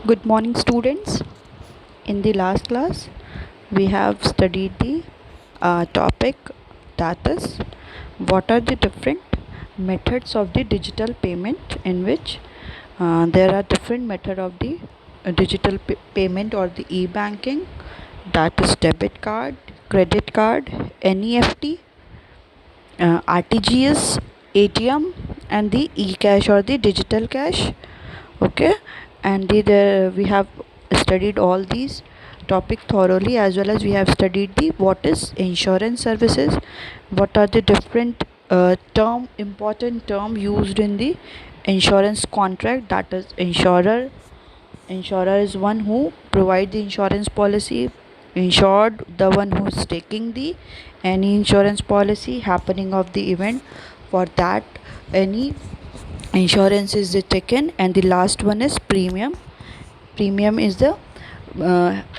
Good morning, students. In the last class, we have studied the topic, that is, what are the different methods of the digital payment, in which there are different method of the digital payment or the e-banking, that is debit card, credit card, NEFT, RTGS, ATM, and the e-cash or the digital cash. Okay, and we have studied all these topic thoroughly, as well as we have studied the what is insurance services, what are the different important term used in the insurance contract, that is insurer is one who provide the insurance policy, insured the one who is taking the any insurance policy happening of the event, for that any insurance is taken. And the last one is premium is the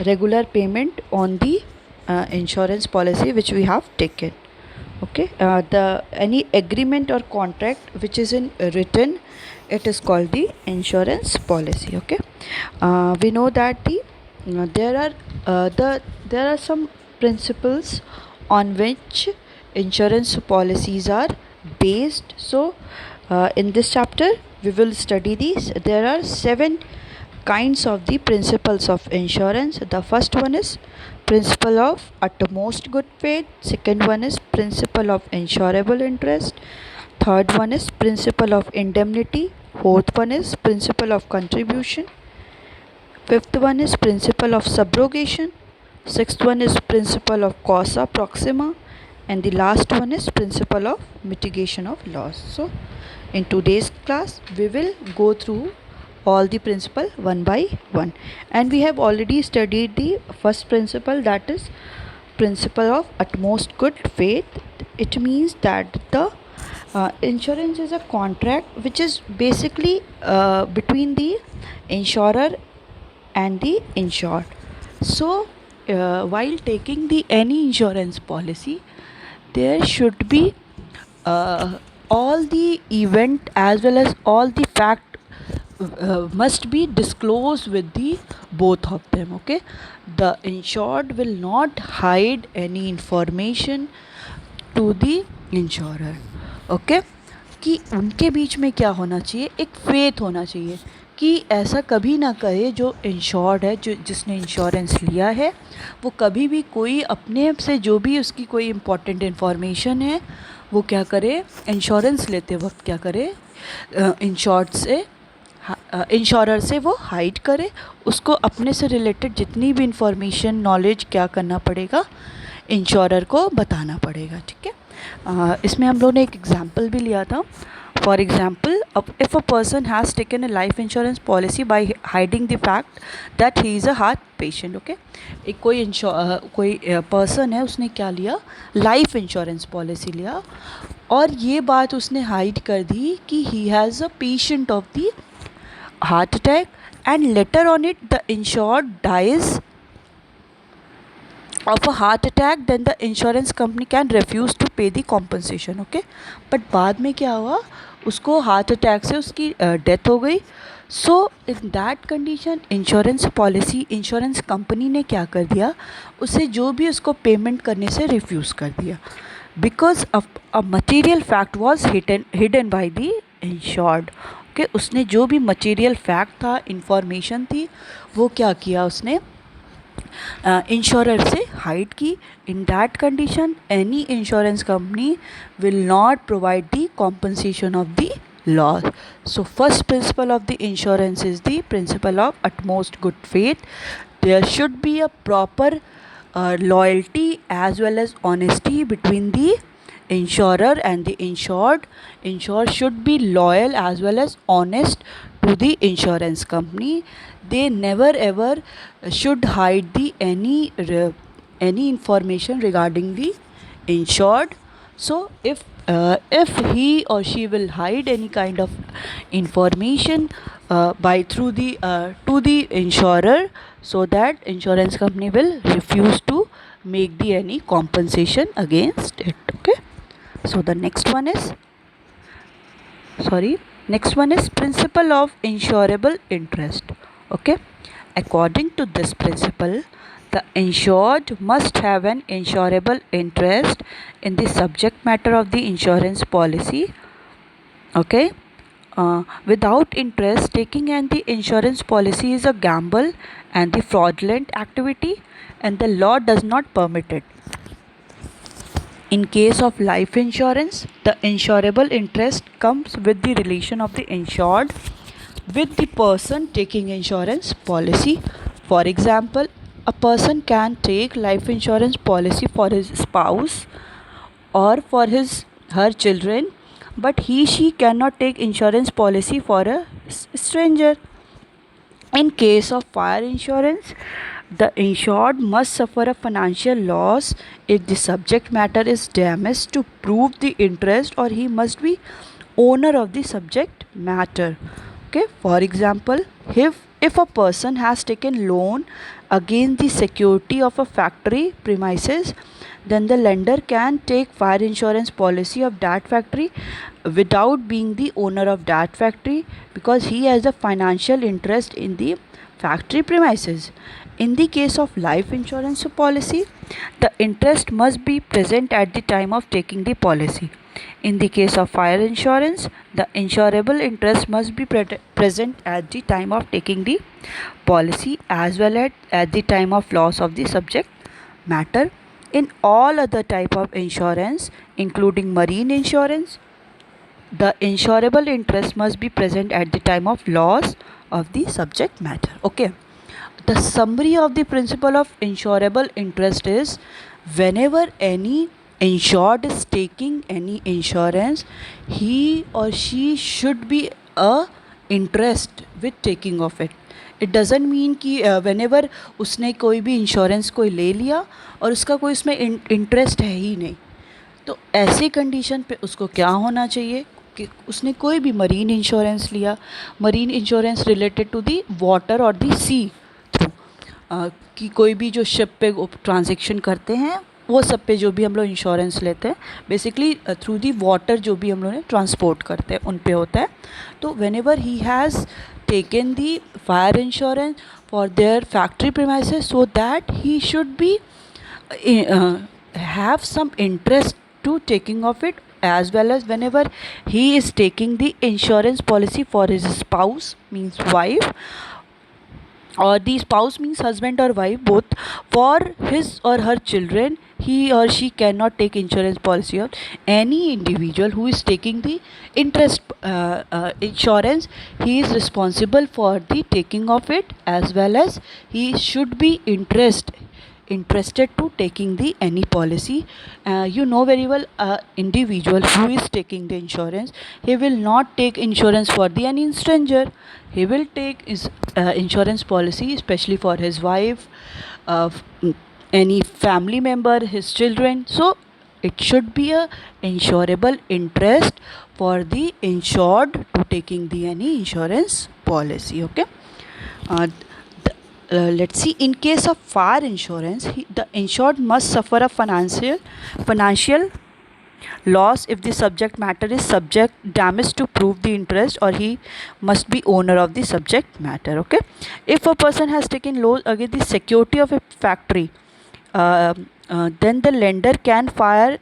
regular payment on the insurance policy which we have taken. Okay, the any agreement or contract which is in written, it is called the insurance policy. Okay, we know that there are some principles on which insurance policies are based. So in this chapter we will study these. There are 7 kinds of the principles of insurance. The first one is principle of utmost good faith, second one is principle of insurable interest, third one is principle of indemnity, fourth one is principle of contribution, fifth one is principle of subrogation, sixth one is principle of causa proxima, and the last one is principle of mitigation of loss. So in today's class we will go through all the principle one by one, and we have already studied the first principle, that is principle of utmost good faith. It means that the insurance is a contract which is basically between the insurer and the insured. So while taking the any insurance policy, there should be all the event as well as all the fact must be disclosed with the both of them. Okay, the insured will not hide any information to the insurer. Okay, कि उनके बीच में क्या होना चाहिए, एक faith होना चाहिए कि ऐसा कभी ना करे जो इंश्योर्ड है, जो जिसने इंश्योरेंस लिया है, वो कभी भी कोई अपने से जो भी उसकी कोई इम्पोर्टेंट इन्फॉर्मेशन है वो क्या करे, इंश्योरेंस लेते वक्त क्या करे, इंश्योरर से वो हाइड करे, उसको अपने से रिलेटेड जितनी भी इंफॉर्मेशन नॉलेज क्या करना पड़ेगा, इंश्योरर को बताना पड़ेगा. ठीक है, इसमें हम लोगों ने एक एग्जांपल भी लिया था. For example, if a person has taken a life insurance policy bye hiding the fact that he is a heart patient. Okay, एक कोई पर्सन है, उसने क्या लिया, लाइफ इंश्योरेंस पॉलिसी लिया, और ये बात उसने हाइड कर दी कि he has a patient of the heart attack, and later on it the insured dies of a heart attack, then the insurance company can refuse to pay the compensation. Okay, but बाद में क्या हुआ, उसको heart attack से उसकी death हो गई. So in that condition insurance company ने क्या कर दिया, उसे जो भी उसको पेमेंट करने से रिफ्यूज़ कर दिया, because a material fact was hidden by the insured. कि उसने जो भी मटेरियल फैक्ट था, इंफॉर्मेशन थी, वो क्या किया, उसने इंश्योरर से हाइड की. इन that condition any insurance company will not provide the compensation of the loss. So first principle of the insurance is the principle of utmost good faith. There should be a proper loyalty as well as honesty between the insurer and the insured. Insured should be loyal as well as honest to the insurance company. They never ever should hide the any information regarding the insured. So if he or she will hide any kind of information by through the to the insurer, so that insurance company will refuse to make the any compensation against it. Okay, so the next one is principle of insurable interest. Okay, According to this principle, the insured must have an insurable interest in the subject matter of the insurance policy. Okay. Without interest, taking an the insurance policy is a gamble and the fraudulent activity, and the law does not permit it. In case of life insurance, the insurable interest comes with the relation of the insured with the person taking insurance policy. For example, a person can take life insurance policy for his spouse or for her children, but she cannot take insurance policy for a stranger. In case of fire insurance, the insured must suffer a financial loss if the subject matter is damaged to prove the interest, or he must be owner of the subject matter. Okay, for example, if a person has taken loan against the security of a factory premises, then the lender can take fire insurance policy of that factory without being the owner of that factory, because he has a financial interest in the factory premises. In the case of life insurance policy, the interest must be present at the time of taking the policy. In the case of fire insurance, the insurable interest must be present at the time of taking the policy as well as at the time of loss of the subject matter. In all other type of insurance, including marine insurance, the insurable interest must be present at the time of loss of the subject matter. Okay. The summary of the principle of insurable interest is, whenever any insured is taking any insurance, he or she should be a interest with taking of it. It doesn't mean कि whenever उसने कोई भी insurance कोई ले लिया और उसका कोई उसमें इंटरेस्ट है ही नहीं, तो ऐसी कंडीशन पे उसको क्या होना चाहिए कि उसने कोई भी मरीन इंश्योरेंस लिया, marine insurance related to the water और दी सी थ्रू, कि कोई भी जो शिप पे ट्रांजेक्शन करते हैं वो सब पे जो भी हम लोग इंश्योरेंस लेते हैं, बेसिकली थ्रू दी वाटर जो भी हम लोग ट्रांसपोर्ट करते हैं उन पे होता है. तो when ever he has taken the fire insurance for their factory premises, so that he should be have some interest to taking of it, as well as whenever he is taking the insurance policy for his spouse, means wife, or the spouse means husband or wife both, for his or her children, he or she cannot take insurance policy of any individual who is taking the interest insurance. He is responsible for the taking of it, as well as he should be interested to taking the any policy. You know very well, individual who is taking the insurance, he will not take insurance for the any stranger. He will take his insurance policy especially for his wife, any family member, his children. So it should be a insurable interest for the insured to taking the any insurance policy. Okay. Let's see, in case of fire insurance, the insured must suffer a financial loss if the subject matter is subject damage to prove the interest, or he must be owner of the subject matter. Okay. If a person has taken loan against the security of a factory, then the lender can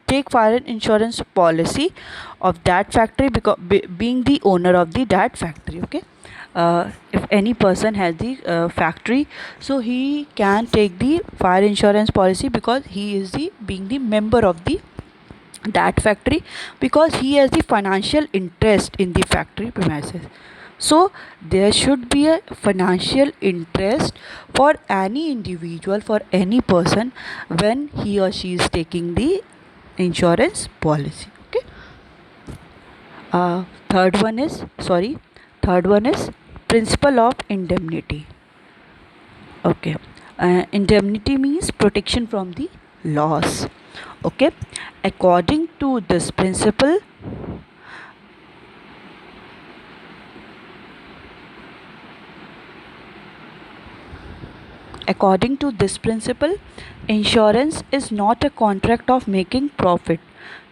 take fire insurance policy of that factory, because being the owner of that factory. Okay. If any person has the factory, so he can take the fire insurance policy because he is being the member of that factory, because he has the financial interest in the factory premises. So there should be a financial interest for any individual, for any person, when he or she is taking the insurance policy. Okay. Third one is principle of indemnity. Okay. Indemnity means protection from the loss. Okay. According to this principle, insurance is not a contract of making profit.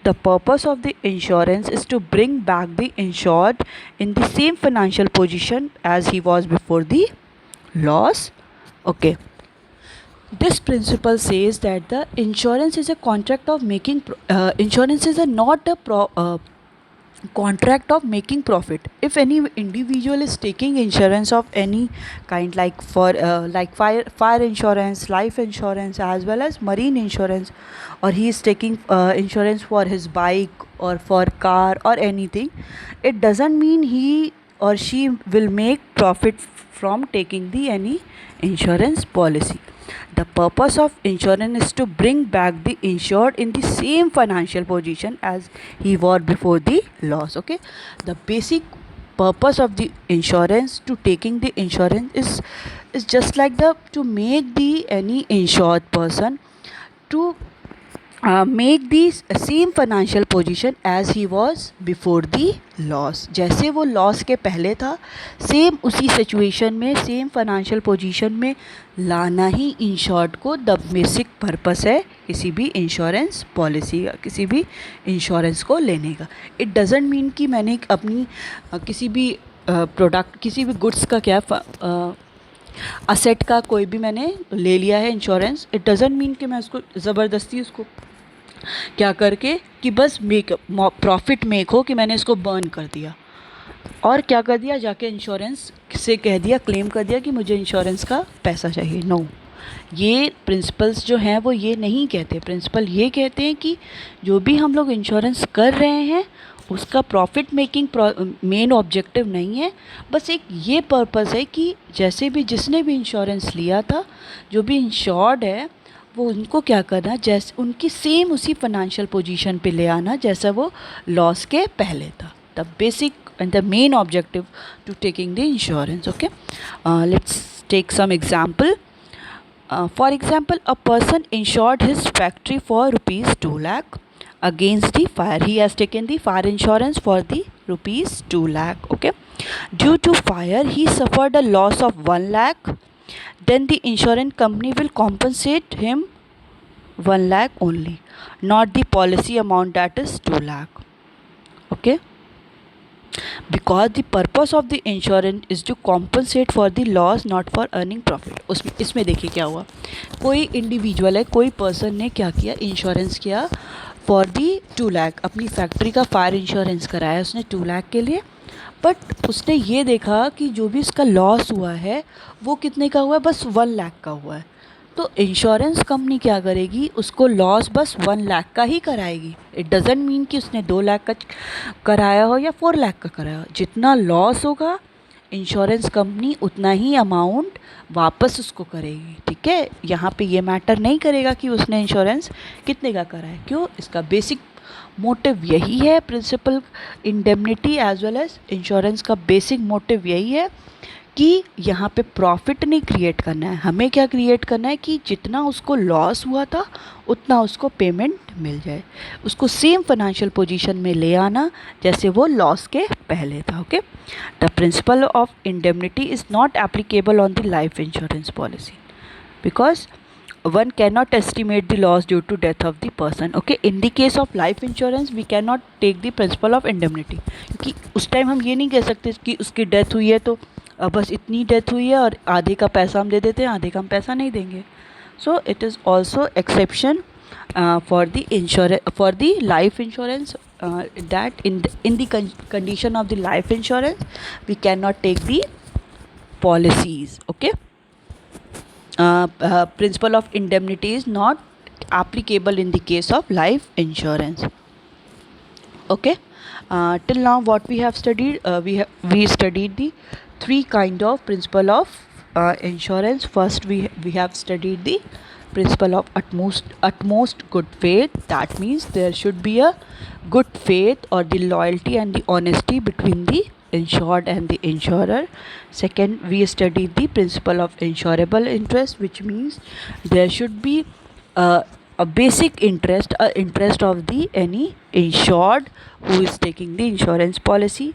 The purpose of the insurance is to bring back the insured in the same financial position as he was before the loss. Okay. This principle says that the insurance is a contract of making insurance is a not a contract of making profit. If any individual is taking insurance of any kind, like for like fire insurance, life insurance, as well as marine insurance, or he is taking insurance for his bike or for car or anything, it doesn't mean he or she will make profit from taking the any insurance policy. The purpose of insurance is to bring back the insured in the same financial position as he was before the loss. Okay, the basic purpose of the insurance to taking the insurance is just like the to make the any insured person to make the same financial position as he was before the loss. जैसे वो loss के पहले था, same उसी situation में, same financial position में लाना ही insured को द बेसिक पर्पस है किसी भी इंश्योरेंस पॉलिसी का, किसी भी इंश्योरेंस को लेने का. इट डजेंट मीन कि मैंने अपनी किसी भी प्रोडक्ट, किसी भी गुड्स का क्या असेट का कोई भी मैंने ले लिया है इंश्योरेंस, इट डजेंट मीन कि मैं उसको ज़बरदस्ती उसको क्या करके कि बस प्रॉफिट मेक हो कि मैंने इसको बर्न कर दिया और क्या कर दिया, जाके इंश्योरेंस से कह दिया, क्लेम कर दिया कि मुझे इंश्योरेंस का पैसा चाहिए. नो, ये प्रिंसिपल्स जो हैं वो ये नहीं कहते. प्रिंसिपल ये कहते हैं कि जो भी हम लोग इंश्योरेंस कर रहे हैं उसका प्रॉफिट मेकिंग मेन ऑब्जेक्टिव नहीं है. बस एक ये पर्पस है कि जैसे भी जिसने भी इंश्योरेंस लिया था, जो भी इंश्योर्ड है, वो उनको क्या करना, जैसे उनकी सेम उसी फाइनेंशियल पोजीशन पे ले आना जैसा वो लॉस के पहले था. The basic and the main objective to taking the insurance. Okay, let's take some example. For example, a person insured his factory for rupees 2 lakh against the fire. He has taken the fire insurance for the rupees 2 lakh. Okay, due to fire he suffered a loss of 1 lakh. Then the insurance company will compensate him 1 lakh only, not the policy amount, that is 2 lakh. Okay, because the purpose of the insurance is to compensate for the loss, not for earning profit. इसमें देखिए क्या हुआ, कोई individual है, कोई person ने क्या किया, इंश्योरेंस किया फॉर दी 2 लाख, अपनी फैक्ट्री का फायर इंश्योरेंस कराया उसने 2 लाख के लिए. बट उसने ये देखा कि जो भी उसका लॉस हुआ है वो कितने का हुआ है, बस 1 लाख का हुआ है. तो इंश्योरेंस कंपनी क्या करेगी, उसको लॉस बस 1 लाख का ही कराएगी. इट डजेंट मीन कि उसने 2 लाख का कराया हो या 4 लाख का कराया हो. जितना लॉस होगा इंश्योरेंस कंपनी उतना ही अमाउंट वापस उसको करेगी. ठीक है, यहाँ पे ये मैटर नहीं करेगा कि उसने इंश्योरेंस कितने का कराया. क्यों, इसका बेसिक मोटिव यही है. Principle indemnity as well as insurance का बेसिक मोटिव यही है कि यहाँ पे प्रॉफिट नहीं क्रिएट करना है. हमें क्या क्रिएट करना है कि जितना उसको लॉस हुआ था उतना उसको पेमेंट मिल जाए, उसको सेम फाइनेंशियल पोजीशन में ले आना जैसे वो लॉस के पहले था. Okay, the principle of indemnity is not applicable on the life insurance policy because one cannot estimate the loss due to death of the person. Okay, in the case of life insurance we cannot take the principle of indemnity, क्योंकि उस time हम ये नहीं कह सकते कि उसकी death हुई है तो बस इतनी डेथ हुई है और आधे का पैसा हम दे देते हैं, आधे का हम पैसा नहीं देंगे. So it is also exception for the insurance, for the life insurance, that in the condition of the life insurance we cannot take the policies. Okay, principle of indemnity is not applicable in the case of life insurance. Okay, till now what we have studied, we studied the 3 kind of principle of insurance. First we have studied the principle of utmost good faith. That means there should be a good faith or the loyalty and the honesty between the insured and the insurer. Second, we studied the principle of insurable interest, which means there should be a basic interest, interest of the any insured who is taking the insurance policy.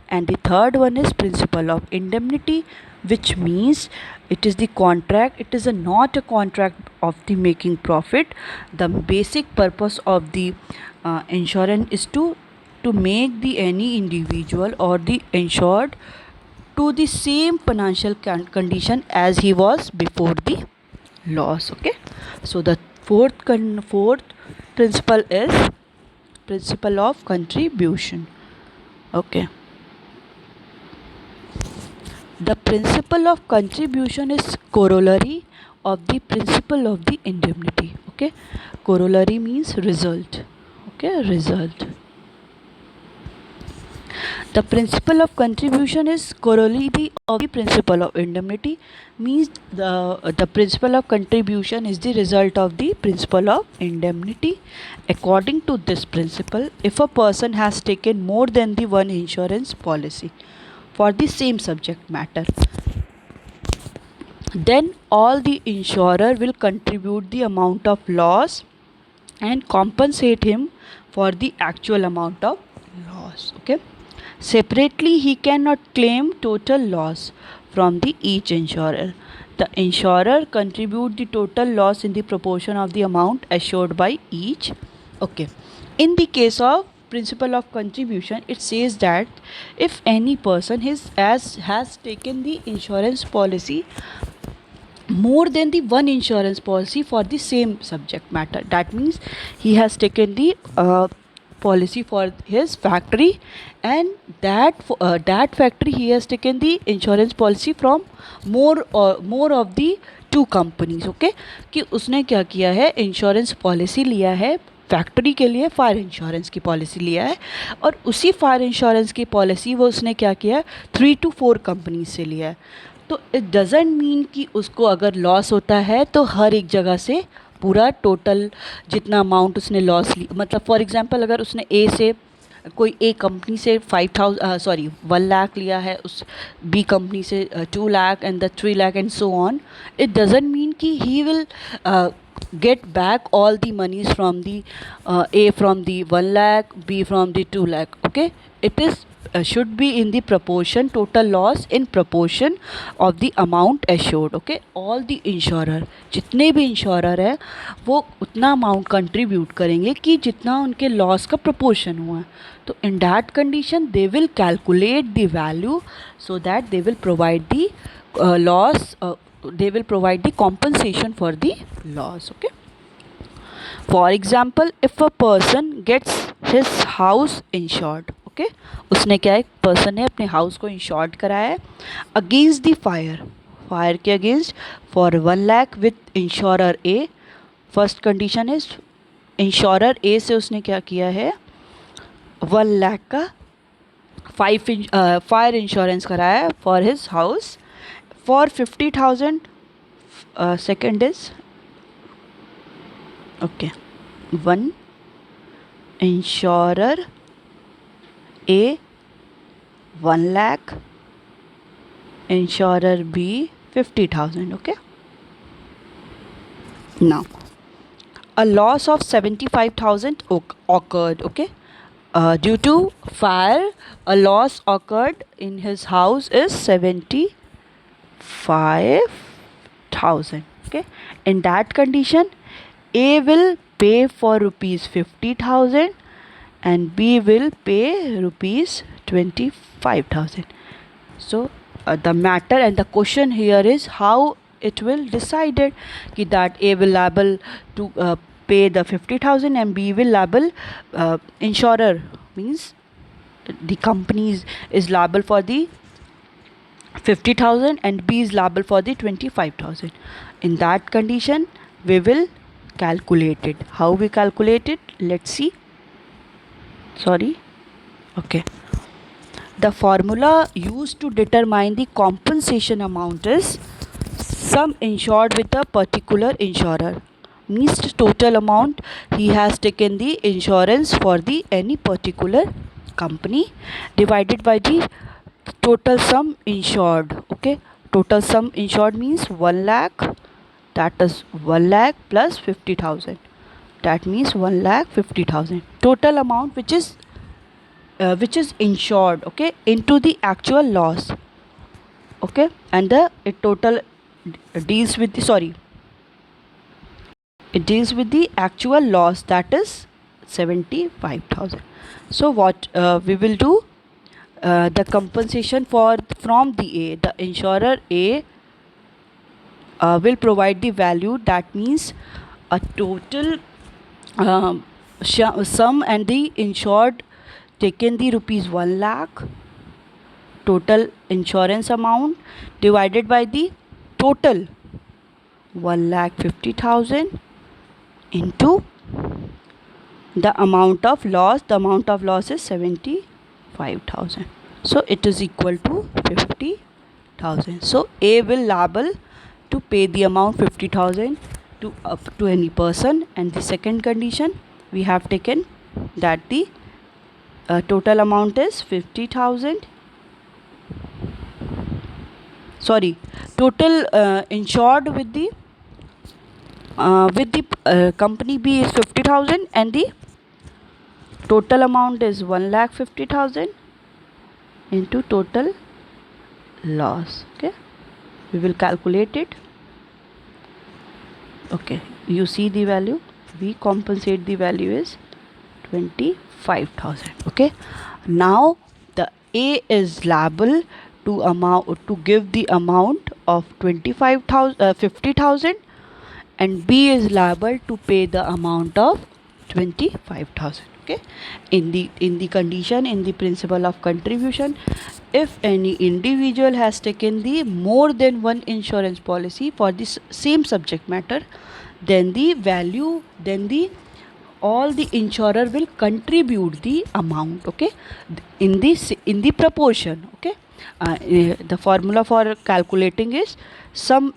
And the third one is principle of indemnity, which means it is the contract, it is not a contract of the making profit. The basic purpose of the insurance is to make the any individual or the insured to the same financial condition as he was before the loss. Okay, so the fourth principle is principle of contribution. Okay, the principle of contribution is corollary of the principle of the indemnity. Okay, corollary means result. Okay, result. The principle of contribution is corollary of the principle of indemnity, means the principle of contribution is the result of the principle of indemnity. According to this principle, if a person has taken more than the one insurance policy for the same subject matter, then all the insurer will contribute the amount of loss and compensate him for the actual amount of loss. Okay, separately he cannot claim total loss from the each insurer. The insurer contribute the total loss in the proportion of the amount assured by each. Okay, in the case of principle of contribution, it says that if any person has taken the insurance policy more than the one insurance policy for the same subject matter, that means he has taken the policy for his factory, and that factory he has taken the insurance policy from more of the two companies. Okay, कि उसने क्या किया है, insurance policy लिया है factory के लिए, fire insurance की पॉलिसी लिया है, और उसी फायर इंश्योरेंस की पॉलिसी वो उसने क्या किया है 3 to 4 कंपनी से लिया है. तो इट डजेंट मीन कि उसको अगर लॉस होता है तो हर एक जगह से पूरा टोटल जितना अमाउंट उसने लॉस ली, मतलब फॉर एग्जांपल अगर उसने ए से कोई ए कंपनी से 1 लाख लिया है, उस बी कंपनी से 2 lakh and the 3 lakh and so on, it doesn't mean कि he will get back all the monies from the A from the 1 lakh, B from the 2 lakh. Okay, it is should be in the proportion, total loss in proportion of the amount assured. Okay, all the insurer, जितने भी insurer है वो उतना amount contribute करेंगे कि जितना उनके loss का प्रोपोर्शन हुआ है. तो इन that condition they will calculate the value so that they will provide the loss, they will provide the compensation for the loss. Okay, for example, if a person gets his house insured, okay, उसने क्या, एक person ने अपने house को insured कराया है against the fire के against for 1 lakh with insurer A. first condition is insurer A से उसने क्या किया है 1 lakh का फायर इंश्योरेंस कराया है for his house. For 50,000, second is okay, one insurer A 1 lakh, insurer B 50,000. Okay, now a loss of 75,000 occurred. Okay, due to fire a loss occurred in his house is 75,000. Okay, in that condition A will pay for rupees 50,000 and B will pay rupees 25,000. So the matter and the question here is how it will decided कि that A will liable to pay the 50,000 and B will liable, insurer means the company is liable for the 50,000 and B is liable for the 25,000. In that condition we will calculate it. How we calculate it, let's see. Okay, the formula used to determine the compensation amount is sum insured with a particular insurer, means total amount he has taken the insurance for the any particular company, divided by the total sum insured. Okay, total sum insured means 1 lakh, that is 1 lakh plus 50,000, that means 1 lakh 50,000 total amount which is insured. Okay, into the actual loss. Okay, and the total deals with the it deals with the actual loss, that is 75,000. So what we will do, the compensation from the A. The insurer A will provide the value, that means a total sum, and the insured taken the rupees 1 lakh total insurance amount divided by the total 1,50,000 into the amount of loss. The amount of loss is 75,000. So it is equal to 50,000. So A will liable to pay the amount 50,000 to any person. And the second condition we have taken that the total amount is 50,000. Sorry, total insured with the company B is 50,000 and the total amount is 1,50,000 into total loss. Okay, we will calculate it. Okay, you see the value, we compensate the value is 25,000. Okay, now the A is liable to give the amount of 50,000 and B is liable to pay the amount of 25,000. Okay, in the condition, in the principle of contribution, if any individual has taken the more than one insurance policy for this same subject matter, then all the insurer will contribute the amount. Okay, in the proportion. Okay, the formula for calculating is sum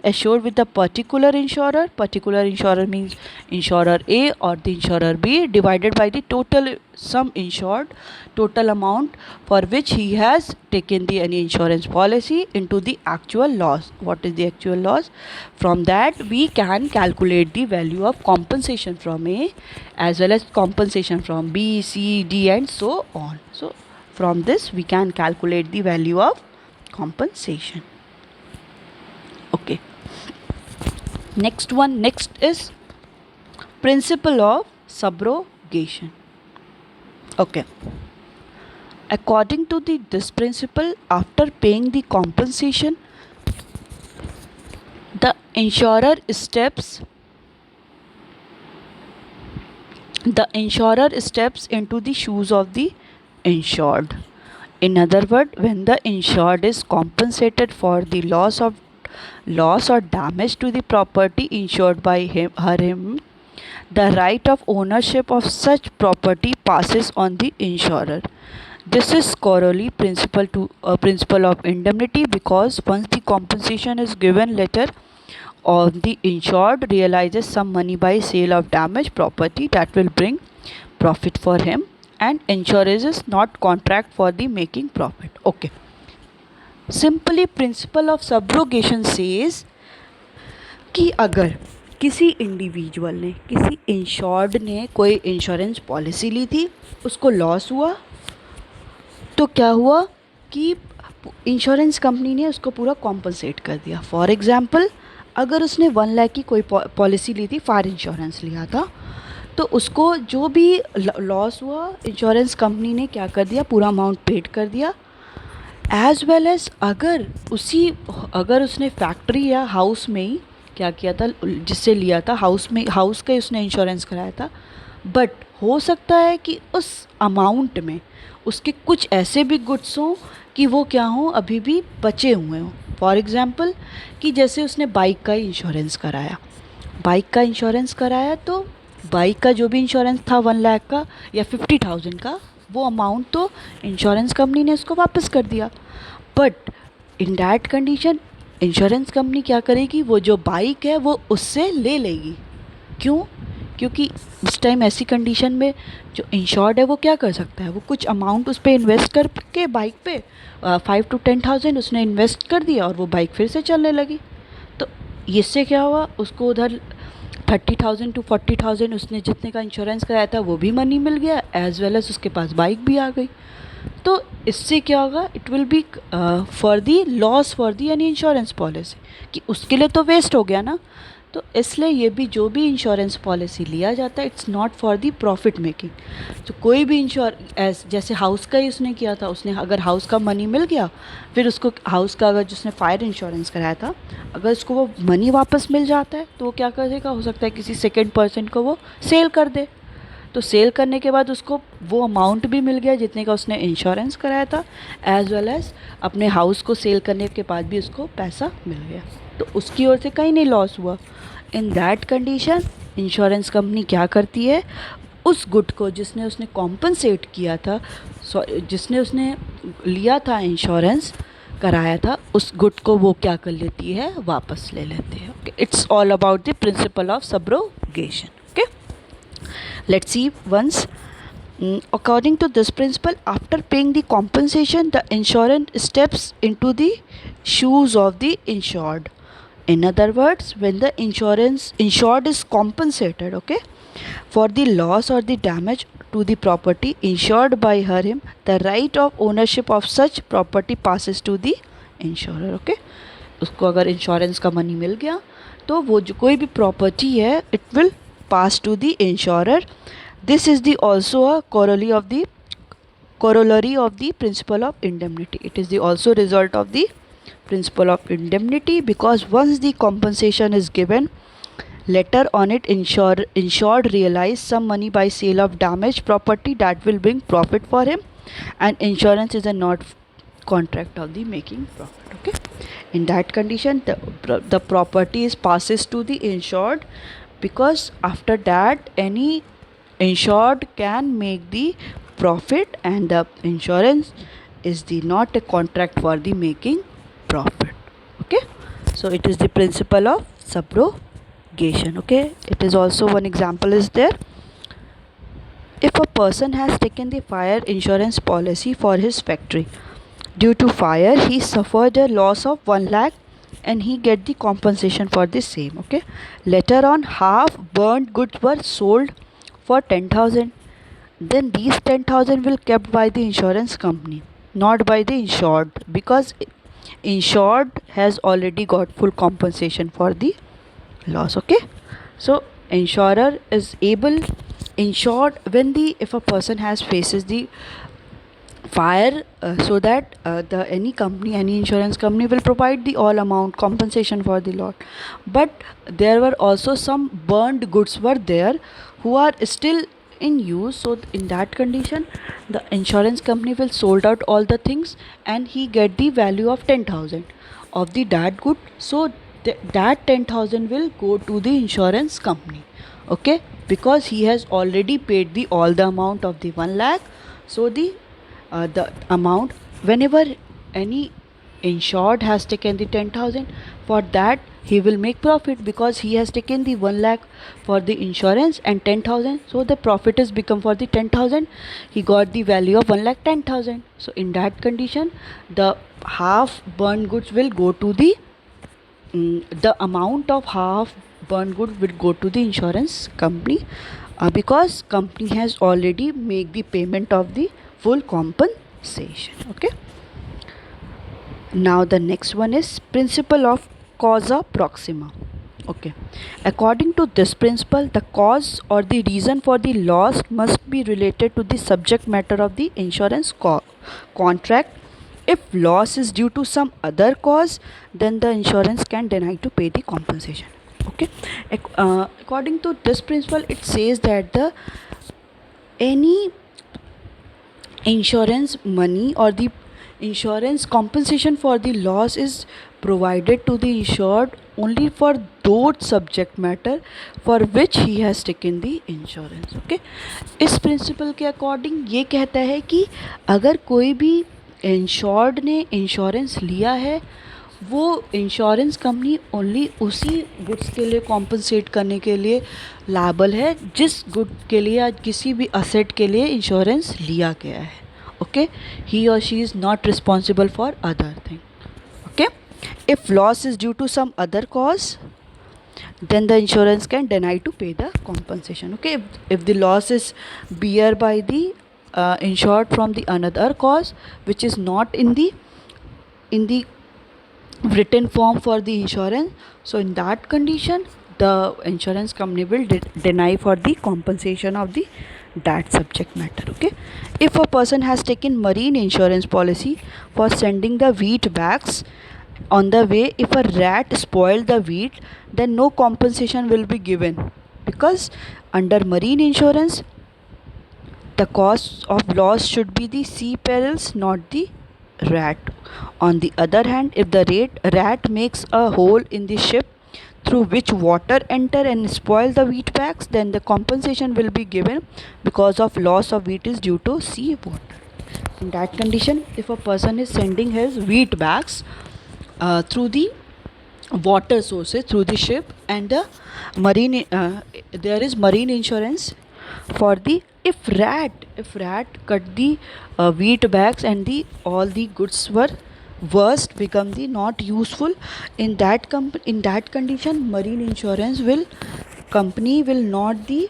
assured with the particular insurer. Particular insurer means insurer A or the insurer B divided by the total sum insured, total amount for which he has taken the any insurance policy into the actual loss. What is the actual loss? From that we can calculate the value of compensation from A as well as compensation from B, C, D and so on. So from this we can calculate the value of compensation. Okay, next is principle of subrogation. Okay, according to this principle, after paying the compensation, the insurer steps into the shoes of the insured. In other words, when the insured is compensated for the loss or damage to the property insured by him, the right of ownership of such property passes on the insurer. This is corollary principle to a principle of indemnity, because once the compensation is given later on, the insured realizes some money by sale of damaged property that will bring profit for him, and insurer is not contract for the making profit. Okay, simply principle of subrogation says कि अगर किसी individual ने, किसी insured ने कोई insurance policy ली थी, उसको loss हुआ, तो क्या हुआ कि इंश्योरेंस कंपनी ने उसको पूरा कॉम्पनसेट कर दिया. फॉर एग्जांपल, अगर उसने 1 लाख की कोई पॉलिसी ली थी, फायर इंश्योरेंस लिया था, तो उसको जो भी लॉस हुआ इंश्योरेंस कंपनी ने क्या कर दिया, पूरा अमाउंट पेड कर दिया. एज वेल एज अगर उसने फैक्ट्री या हाउस में ही क्या किया था, जिससे लिया था हाउस का उसने इंश्योरेंस कराया था, बट हो सकता है कि उस अमाउंट में उसके कुछ ऐसे भी गुड्स हों कि वो क्या हों, अभी भी बचे हुए हों. फॉर एग्ज़ाम्पल कि जैसे उसने बाइक का इंश्योरेंस कराया, तो बाइक का जो भी इंश्योरेंस था 1 लाख का या 50,000 का, वो अमाउंट तो इंश्योरेंस कंपनी ने उसको वापस कर दिया. But in that condition insurance company क्या करेगी, वो जो बाइक है वो उससे ले लेगी. क्यों? क्योंकि उस टाइम ऐसी कंडीशन में जो इंश्योर्ड है वो क्या कर सकता है, वो कुछ अमाउंट उस पर इन्वेस्ट करके बाइक पे 5 to 10,000 उसने इन्वेस्ट कर दिया और वो बाइक फिर से चलने लगी. तो इससे क्या हुआ, उसको उधर 30,000 to 40,000 उसने जितने का इंश्योरेंस कराया था वो भी मनी मिल गया, एज वेल एज उसके पास बाइक भी आ गई. तो इससे क्या होगा, it will be for the loss for the any insurance policy, कि उसके लिए तो वेस्ट हो गया ना. तो इसलिए ये भी जो भी इंश्योरेंस पॉलिसी लिया जाता है it's not for the profit making. तो कोई भी जैसे हाउस का ही उसने किया था, उसने अगर हाउस का मनी मिल गया, फिर उसको हाउस का अगर जिसने फायर इंश्योरेंस कराया था, अगर उसको वो मनी वापस मिल जाता है तो वो क्या करेगा, हो सकता है किसी सेकेंड पर्सन को वो सेल कर दे। तो सेल करने के बाद उसको वो अमाउंट भी मिल गया जितने का उसने इंश्योरेंस कराया था, एज वेल एज अपने हाउस को सेल करने के बाद भी उसको पैसा मिल गया। तो उसकी ओर से कहीं नहीं लॉस हुआ। इन दैट कंडीशन इंश्योरेंस कंपनी क्या करती है, उस गुड को जिसने उसने कॉम्पनसेट किया था, जिसने उसने लिया था इंश्योरेंस कराया था, उस गुड को वो क्या कर लेती है, वापस ले लेती है। Okay, it's all about the principle of subrogation. Okay, let's see once. According to this principle, after paying the compensation, the insurance steps into the shoes of the insured. In other words, when the insured is compensated, okay, for the loss or the damage to the property insured by him, the right of ownership of such property passes to the insurer. Okay, उसको अगर insurance का money मिल गया तो वो जो कोई भी property है it will pass to the insurer. This is the also a corollary of the principle of indemnity. It is the also result of the principle of indemnity, because once the compensation is given, later on it insured realize some money by sale of damaged property that will bring profit for him, and insurance is a not contract of the making profit. Okay, in that condition the property is passes to the insured, because after that any insured can make the profit, and the insurance is the not a contract for the making profit. Okay, so it is the principle of subrogation. Okay, it is also one example is there. If a person has taken the fire insurance policy for his factory, due to fire he suffered a loss of 1 lakh and he get the compensation for the same. Okay, later on half burnt goods were sold for 10,000. Then these 10,000 will kept by the insurance company, not by the insured, because insured has already got full compensation for the loss. Okay, so insurer is able, insured when the if a person has faces the fire, so that the any company, any insurance company will provide the all amount compensation for the lot. But there were also some burned goods were there who are still in use, so in that condition the insurance company will sold out all the things and he get the value of 10,000 of the that good. So that 10,000 will go to the insurance company. Okay, because he has already paid the all the amount of the 1 lakh. So the amount, whenever any insured has taken the 10,000, for that he will make profit, because he has taken the 1 lakh for the insurance and 10,000, so the profit is become for the 10,000, he got the value of 1 lakh 10,000. So in that condition the half burned goods will go to the amount of half burned good will go to the insurance company, because company has already made the payment of the full compensation. Okay, now the next one is principle of causa proxima. Okay, according to this principle, the cause or the reason for the loss must be related to the subject matter of the insurance contract. If loss is due to some other cause, then the insurance can deny to pay the compensation. Okay, according to this principle it says that the any insurance money or the insurance compensation for the loss is provided to the insured only for those subject matter for which he has taken the insurance. Okay, इस principle के according ये कहता है कि अगर कोई भी insured ने इंश्योरेंस लिया है, वो इंश्योरेंस कंपनी ओनली उसी गुड्स के लिए कॉम्पनसेट करने के लिए लायबल है जिस गुड के लिए या किसी भी असेट के लिए इंश्योरेंस लिया गया है. ओके, ही और she is not responsible for other thing. Okay, if loss is due to some other cause, then the insurance can deny to pay the compensation. Okay, if the loss is bear by the insured from the another cause which is not in the written form for the insurance, so in that condition the insurance company will deny for the compensation of the that subject matter. Okay, if a person has taken marine insurance policy for sending the wheat bags on the way, if a rat spoiled the wheat, then no compensation will be given, because under marine insurance the cost of loss should be the sea perils, not the rat. On the other hand, if the rat makes a hole in the ship through which water enter and spoil the wheat bags, then the compensation will be given because of loss of wheat is due to sea water. In that condition, if a person is sending his wheat bags through the water sources, through the ship, and the marine there is marine insurance for the if rat cut the wheat bags and the all the goods were worst become the not useful, in that in that condition marine insurance will company will not the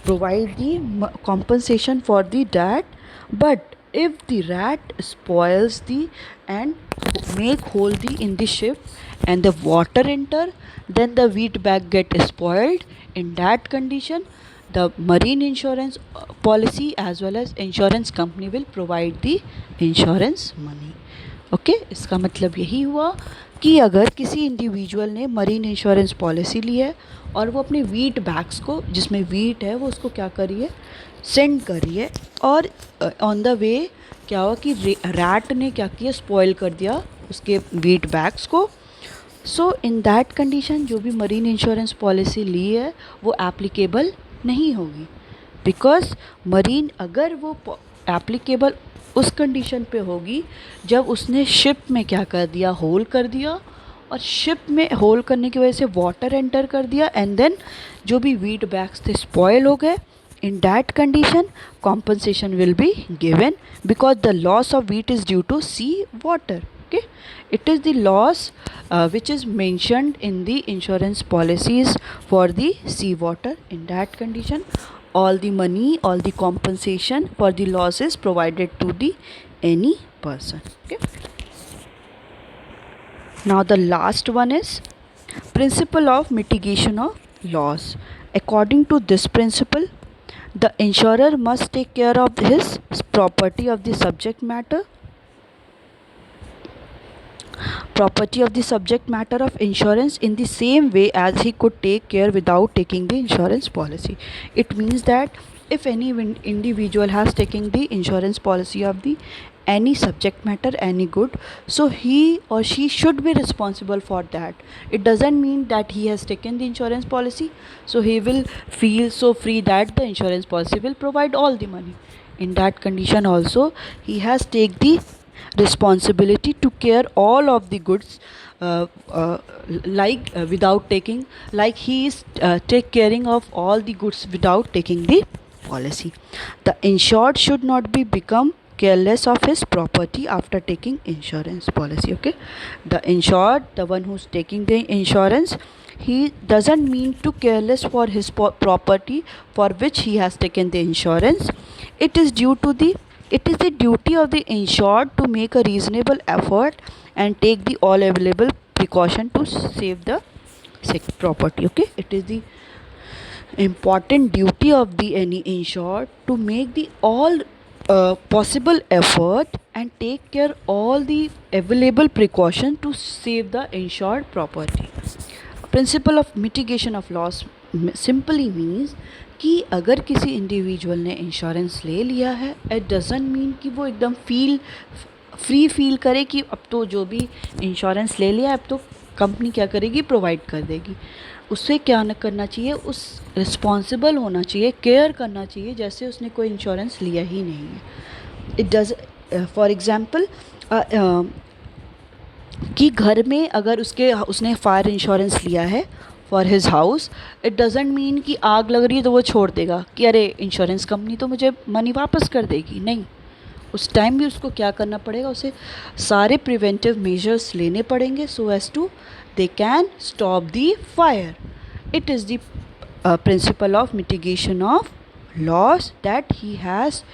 provide the compensation for the that. But if the rat spoils the and make hole the in the ship and the water enter, then the wheat bag get spoiled. In that condition the marine insurance policy as well as insurance company will provide the insurance money. Okay इसका मतलब यही हुआ कि अगर किसी individual ने marine insurance policy ली है और वो अपने वीट बैग्स को जिसमें वीट है वो उसको क्या करिए सेंड करिए, और ऑन द वे क्या हुआ कि रैट ने क्या किया स्पॉइल कर दिया उसके वीट बैग्स को. सो इन दैट कंडीशन जो भी मरीन इंश्योरेंस पॉलिसी ली है वो एप्लीकेबल नहीं होगी, बिकॉज मरीन अगर वो एप्लीकेबल उस कंडीशन पे होगी जब उसने शिप में क्या कर दिया होल कर दिया, और शिप में होल करने की वजह से वाटर एंटर कर दिया एंड देन जो भी वीट बैग्स थे स्पॉयल हो गए. In that condition compensation will be given because the loss of wheat is due to sea water. Okay, it is the loss which is mentioned in the insurance policies for the sea water. In that condition all the money, all the compensation for the loss is provided to the any person. Okay, now the last one is principle of mitigation of loss. According to this principle, the insurer must take care of his property of the subject matter of insurance in the same way as he could take care without taking the insurance policy. It means that if any individual has taken the insurance policy of the any subject matter, any good, so he or she should be responsible for that. It doesn't mean that he has taken the insurance policy so he will feel so free that the insurance policy will provide all the money. In that condition also he has take the responsibility to care all of the goods without taking, like he is take caring of all the goods without taking the policy. The insured should not be become careless of his property after taking insurance policy. Okay, the insured, the one who's taking the insurance, he doesn't mean to careless for his property for which he has taken the insurance. It is the duty of the insured to make a reasonable effort and take the all available precaution to save the property. Okay, it is the important duty of the any insured to make the all possible effort and take care all the available precaution to save the insured property. Principle of mitigation of loss simply means कि अगर किसी individual ने insurance ले लिया है, it doesn't mean कि वो एकदम फ्री फील करे कि अब तो जो भी इंश्योरेंस ले लिया अब तो कंपनी क्या करेगी प्रोवाइड कर देगी. उससे क्या न करना चाहिए, उस रिस्पॉन्सिबल होना चाहिए, केयर करना चाहिए जैसे उसने कोई इंश्योरेंस लिया ही नहीं है. इट डज फॉर एग्ज़ाम्पल कि घर में अगर उसने फायर इंश्योरेंस लिया है for his house, it doesn't mean कि आग लग रही है तो वो छोड़ देगा कि अरे इंश्योरेंस कंपनी तो मुझे मनी वापस कर देगी. नहीं, उस टाइम भी उसको क्या करना पड़ेगा, उसे सारे प्रिवेंटिव मेजर्स लेने पड़ेंगे so as to they can stop the fire. It is the principle of mitigation of loss that he has.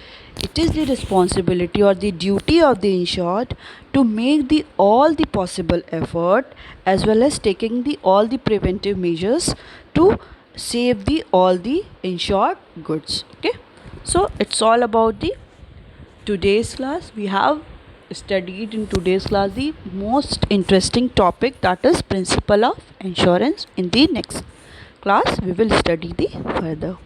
It is the responsibility or the duty of the insured to make the all the possible effort, as well as taking the all the preventive measures to save the all the insured goods. Okay, so it's all about the today's class. We have studied in today's class the most interesting topic, that is principle of insurance. In the next class we will study the further.